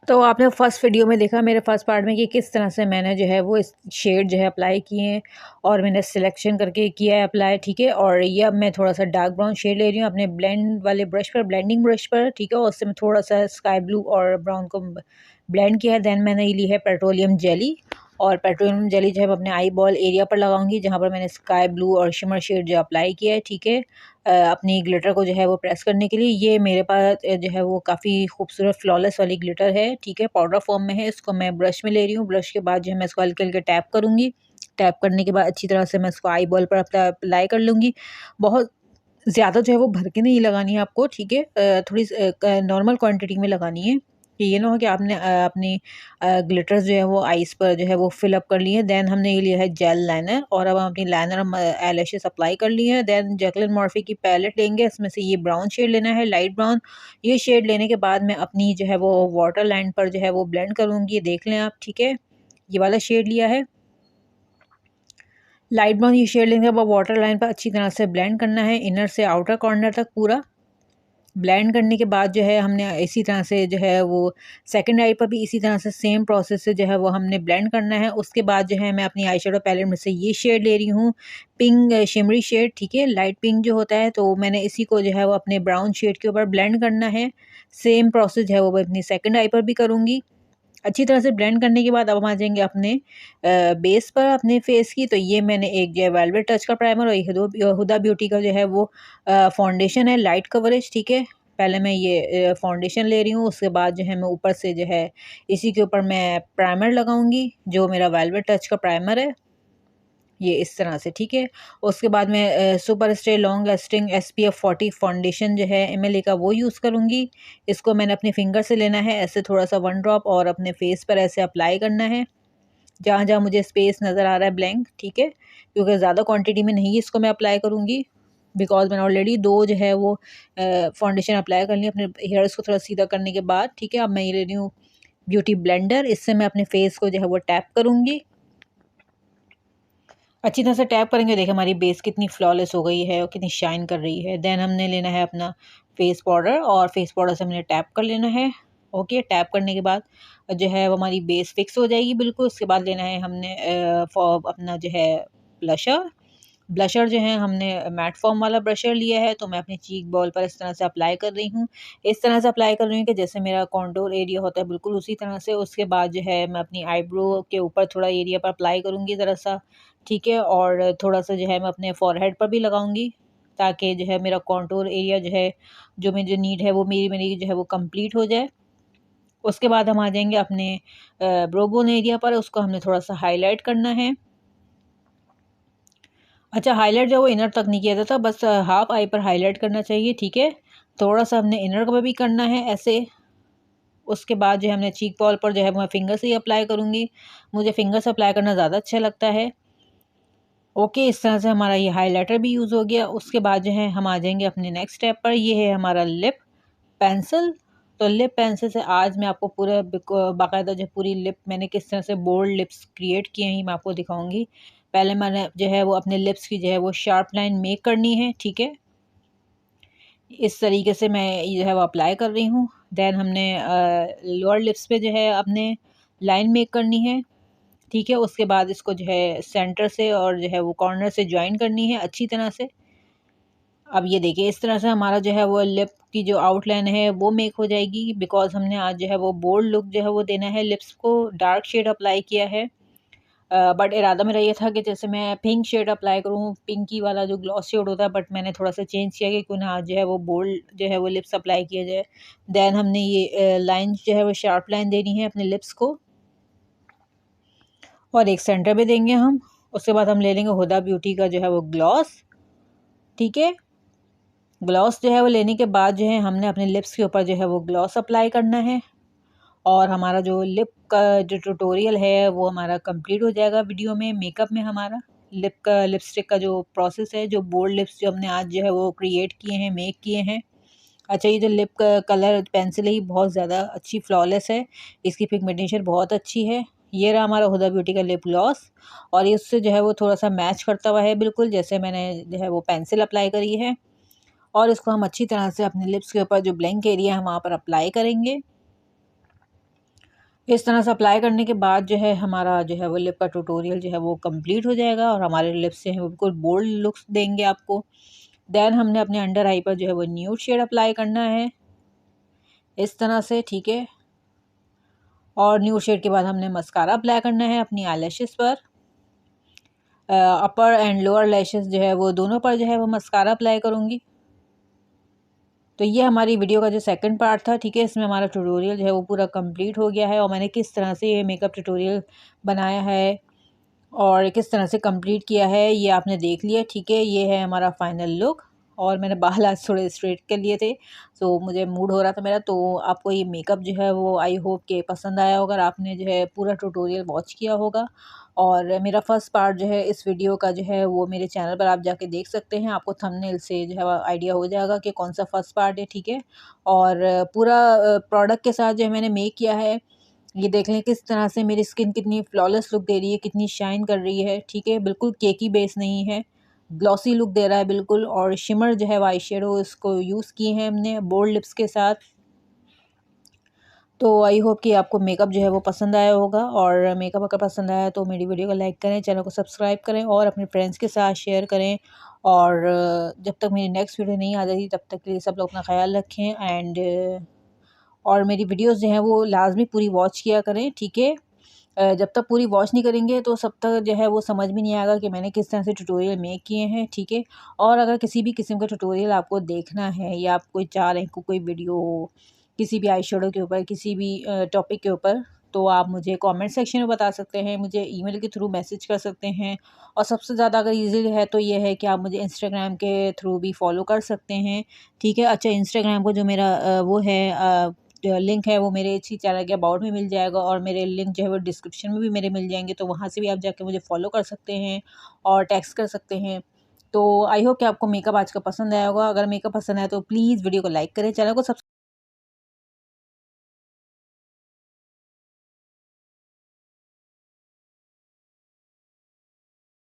तो आपने first video में देखा मेरे फर्स्ट पार्ट में कि किस तरह से मैंने जो है वो इस शेड जो है अप्लाई किए हैं और मैंने सिलेक्शन करके किया है अप्लाई, ठीक है। और ये अब मैं थोड़ा सा डार्क ब्राउन शेड ले रही हूँ अपने ब्लेंड वाले ब्रश पर, ब्लेंडिंग ब्रश पर, ठीक है। और उससे मैं थोड़ा सा स्काई ब्लू और ब्राउन को ब्लेंड किया है। देन मैंने ये ली है पेट्रोलियम जेली, और पेट्रोलियम जेली जो है मैं अपने आई बॉल एरिया पर लगाऊंगी जहाँ पर मैंने स्काई ब्लू और शिमर शेड जो अप्लाई किया है, ठीक है। अपनी ग्लिटर को जो है वो प्रेस करने के लिए ये मेरे पास जो है वो काफ़ी खूबसूरत फ्लॉलेस वाली ग्लिटर है, ठीक है, पाउडर फॉर्म में है। इसको मैं ब्रश में ले रही हूँ। ब्रश के बाद जो है मैं इसको हल्के हल्के टैप करूँगी। टैप करने के बाद अच्छी तरह से मैं इसको आई बॉल पर अप्लाई कर लूँगी। बहुत ज़्यादा जो है वो भर के नहीं लगानी है आपको, ठीक है। थोड़ी नॉर्मल क्वांटिटी में लगानी है कि ये ना हो कि आपने अपनी ग्लिटर्स जो है वो आइस पर जो है वो फिल अप कर लिए हैं। देन हमने ये लिया है जेल लाइनर, और अब हम अपनी लाइनर आईलैशेस अप्लाई कर लिए हैं। देन जैकलिन मॉर्फी की पैलेट लेंगे, इसमें से ये ब्राउन शेड लेना है, लाइट ब्राउन। ये शेड लेने के बाद मैं अपनी जो है वो वाटर लाइन पर जो है वो ब्लेंड करूँगी, देख लें आप, ठीक है। ये वाला शेड लिया है लाइट ब्राउन। ये शेड लेने के बाद वाटर लाइन पर अच्छी तरह से ब्लेंड करना है, इनर से आउटर कॉर्नर तक पूरा ब्लेंड करने के बाद जो है हमने इसी तरह से जो है वो सेकंड आई पर भी इसी तरह से सेम प्रोसेस से जो है वो हमने ब्लेंड करना है। उसके बाद जो है मैं अपनी आई शेडो पैलेट में से ये शेड ले रही हूँ, पिंक शिमरी शेड, ठीक है, लाइट पिंक जो होता है। तो मैंने इसी को जो है वो अपने ब्राउन शेड के ऊपर ब्लेंड करना है। सेम प्रोसेस जो है वो मैं अपनी सेकेंड आई पर भी करूँगी। अच्छी तरह से ब्लेंड करने के बाद अब हम आ जाएंगे अपने बेस पर अपने फेस की। तो ये मैंने एक जो है वेलवेट टच का प्राइमर और एक हुदा ब्यूटी का जो है वो फाउंडेशन है लाइट कवरेज, ठीक है। पहले मैं ये फाउंडेशन ले रही हूँ, उसके बाद जो है मैं ऊपर से जो है इसी के ऊपर मैं प्राइमर लगाऊंगी जो मेरा वेलवेट टच का प्राइमर है, ये इस तरह से, ठीक है। उसके बाद मैं super stay long lasting SPF 40 foundation जो है MLA का वो यूज़ करूँगी। इसको मैंने अपने फिंगर से लेना है, ऐसे थोड़ा सा 1 ड्रॉप, और अपने फेस पर ऐसे अप्लाई करना है जहाँ जहाँ मुझे स्पेस नज़र आ रहा है ब्लैंक, ठीक है। क्योंकि ज़्यादा क्वांटिटी में नहीं इसको मैं अप्लाई करूँगी, बिकॉज मैंने ऑलरेडी 2 जो है वो फाउंडेशन अप्लाई कर ली अपने हेयर्स को थोड़ा सीधा करने के बाद, ठीक है। अब मैं ये ले रही हूँ ब्यूटी ब्लेंडर, इससे मैं अपने फेस को जो है वो टैप करूँगी। अच्छी तरह से टैप करेंगे, देखिए हमारी बेस कितनी फ्लॉलेस हो गई है और कितनी शाइन कर रही है। देन हमने लेना है अपना फेस पाउडर, और फेस पाउडर से हमने टैप कर लेना है। ओके, टैप करने के बाद जो है वो हमारी बेस फिक्स हो जाएगी बिल्कुल। उसके बाद लेना है हमने अपना जो है ब्लशर। ब्लशर जो है हमने मैट फॉर्म वाला ब्रशर लिया है, तो मैं अपनी चीक बॉल पर इस तरह से अप्लाई कर रही हूँ। इस तरह से अप्लाई कर रही हूँ कि जैसे मेरा कॉन्टोर एरिया होता है बिल्कुल उसी तरह से। उसके बाद जो है मैं अपनी आईब्रो के ऊपर थोड़ा एरिया पर अप्लाई करूँगी ज़रा सा, ठीक है। और थोड़ा सा जो है मैं अपने फॉरहेड पर भी लगाऊंगी, ताकि जो है मेरा कॉन्टोर एरिया जो है जो मुझे नीड है वो मेरी मेरी जो है वो कंप्लीट हो जाए। उसके बाद हम आ जाएंगे अपने ब्रोबोन एरिया पर, उसको हमने थोड़ा सा हाईलाइट करना है। अच्छा, हाईलाइट जो है वो इनर तक नहीं किया जाता, बस हाफ आई पर हाईलाइट करना चाहिए, ठीक है। थोड़ा सा हमने इनर पर भी करना है ऐसे। उसके बाद जो है हमने चीक बॉल पर जो है मैं फिंगर से ही अप्लाई करूँगी, मुझे फिंगर से अप्लाई करना ज़्यादा अच्छा लगता है। ओके, इस तरह से हमारा ये हाइलाइटर भी यूज़ हो गया। उसके बाद जो है हम आ जाएंगे अपने नेक्स्ट स्टेप पर, ये है हमारा लिप पेंसिल। तो लिप पेंसिल से आज मैं आपको पूरा बाकायदा जो पूरी लिप मैंने किस तरह से बोल्ड लिप्स क्रिएट किए हैं मैं आपको दिखाऊंगी। पहले मैंने जो है वो अपने लिप्स की जो है वो शार्प लाइन मेक करनी है, ठीक है। इस तरीके से मैं जो है वो अप्लाई कर रही हूँ। देन हमने लोअर लिप्स पे जो है अपने लाइन मेक करनी है, ठीक है। उसके बाद इसको जो है सेंटर से और जो है वो कॉर्नर से ज्वाइन करनी है अच्छी तरह से। अब ये देखिए इस तरह से हमारा जो है वो लिप की जो आउटलाइन है वो मेक हो जाएगी, बिकॉज हमने आज जो है वो बोल्ड लुक जो है वो देना है, लिप्स को डार्क शेड अप्लाई किया है। बट इरादा मेरा ये था कि जैसे मैं पिंक शेड अप्लाई करूँ, पिंकी वाला जो ग्लॉस शेड होता है, बट मैंने थोड़ा सा चेंज किया कि क्यों ना आज जो है वो बोल्ड जो है वो लिप्स अप्लाई किया जाए। देन हमने ये लाइन जो है वो शार्प लाइन देनी है अपने लिप्स को, और एक सेंटर पे देंगे हम। उसके बाद हम ले लेंगे हुदा ब्यूटी का जो है वो ग्लॉस, ठीक है। ग्लॉस जो है वो लेने के बाद जो है हमने अपने लिप्स के ऊपर जो है वो ग्लॉस अप्लाई करना है, और हमारा जो लिप का जो ट्यूटोरियल है वो हमारा कंप्लीट हो जाएगा वीडियो में, मेकअप में हमारा लिप का लिपस्टिक का जो प्रोसेस है, जो बोल्ड लिप्स जो हमने आज जो है वो क्रिएट किए हैं, मेक किए हैं। अच्छा, ये जो लिप का कलर पेंसिल है ये बहुत ज़्यादा अच्छी फ्लॉलेस है, इसकी पिगमेंटेशन बहुत अच्छी है। ये रहा हमारा हुदा ब्यूटी का लिप ग्लॉस, और ये उससे जो है वो थोड़ा सा मैच करता हुआ है बिल्कुल जैसे मैंने जो है वो पेंसिल अप्लाई करी है। और इसको हम अच्छी तरह से अपने लिप्स के ऊपर जो ब्लैंक एरिया है वहाँ पर अप्लाई करेंगे। इस तरह से अप्लाई करने के बाद जो है हमारा जो है वो लिप का ट्यूटोरियल जो है वो कंप्लीट हो जाएगा और हमारे लिप्स जो है वो बिल्कुल बोल्ड लुक्स देंगे आपको। देन हमने अपने अंडर आई पर जो है वो न्यूड शेड अप्लाई करना है इस तरह से, ठीक है। और न्यूड शेड के बाद हमने मस्कारा अप्लाई करना है अपनी आईलैशेस पर। अपर एंड लोअर लैशेस जो है वो दोनों पर जो है वो मस्कारा अप्लाई करूँगी। तो ये हमारी वीडियो का जो सेकंड पार्ट था, ठीक है। इसमें हमारा ट्यूटोरियल जो है वो पूरा कंप्लीट हो गया है और मैंने किस तरह से ये मेकअप ट्यूटोरियल बनाया है और किस तरह से कंप्लीट किया है ये आपने देख लिया, ठीक है। ये है हमारा फाइनल लुक और मैंने बाल आज थोड़े स्ट्रेट कर लिए थे, तो मुझे मूड हो रहा था मेरा। तो आपको ये मेकअप जो है वो आई होप के पसंद आया होगा, आपने जो है पूरा ट्यूटोरियल वॉच किया होगा। और मेरा फर्स्ट पार्ट जो है इस वीडियो का जो है वो मेरे चैनल पर आप जाके देख सकते हैं, आपको थंबनेल से जो है आइडिया हो जाएगा कि कौन सा फर्स्ट पार्ट है, ठीक है। और पूरा प्रोडक्ट के साथ जो है मैंने मेक किया है, ये देख लें किस तरह से मेरी स्किन कितनी फ्लॉलेस लुक दे रही है, कितनी शाइन कर रही है, ठीक है। बिल्कुल केकी बेस नहीं है, ग्लॉसी लुक दे रहा है बिल्कुल। और शिमर जो है आई शेडो इसको यूज़ किए हैं हमने बोल्ड लिप्स के साथ। तो आई होप कि आपको मेकअप जो है वो पसंद आया होगा और मेकअप अगर पसंद आया तो मेरी वीडियो को लाइक करें, चैनल को सब्सक्राइब करें और अपने फ्रेंड्स के साथ शेयर करें। और जब तक मेरी नेक्स्ट वीडियो नहीं आ जाती तब तक के लिए सब लोग अपना ख्याल रखें। एंड और मेरी वीडियोस जो हैं वो लाजमी पूरी वॉच किया करें, ठीक है। जब तक पूरी वॉच नहीं करेंगे तो सब तक जो है वो समझ में नहीं आएगा कि मैंने किस तरह से ट्यूटोरियल मेक किए हैं, ठीक है। और अगर किसी भी किस्म का ट्यूटोरियल आपको देखना है या आप कोई चाह रहे हैं कोई वीडियो हो किसी भी आई शेडो के ऊपर, किसी भी टॉपिक के ऊपर, तो आप मुझे कमेंट सेक्शन में बता सकते हैं, मुझे ईमेल के थ्रू मैसेज कर सकते हैं। और सबसे ज़्यादा अगर ईजी है तो ये है कि आप मुझे इंस्टाग्राम के थ्रू भी फॉलो कर सकते हैं, ठीक है। अच्छा, इंस्टाग्राम को जो मेरा वो है लिंक है वो मेरे इसी चैनल के अबाउट में मिल जाएगा और मेरे लिंक जो है वो डिस्क्रिप्शन में भी मेरे मिल जाएंगे, तो वहाँ से भी आप जाके मुझे फॉलो कर सकते हैं और टेक्स्ट कर सकते हैं। तो आई होप कि आपको मेकअप आज का पसंद आया होगा। अगर मेकअप पसंद आया तो प्लीज़ वीडियो को लाइक करें, चैनल को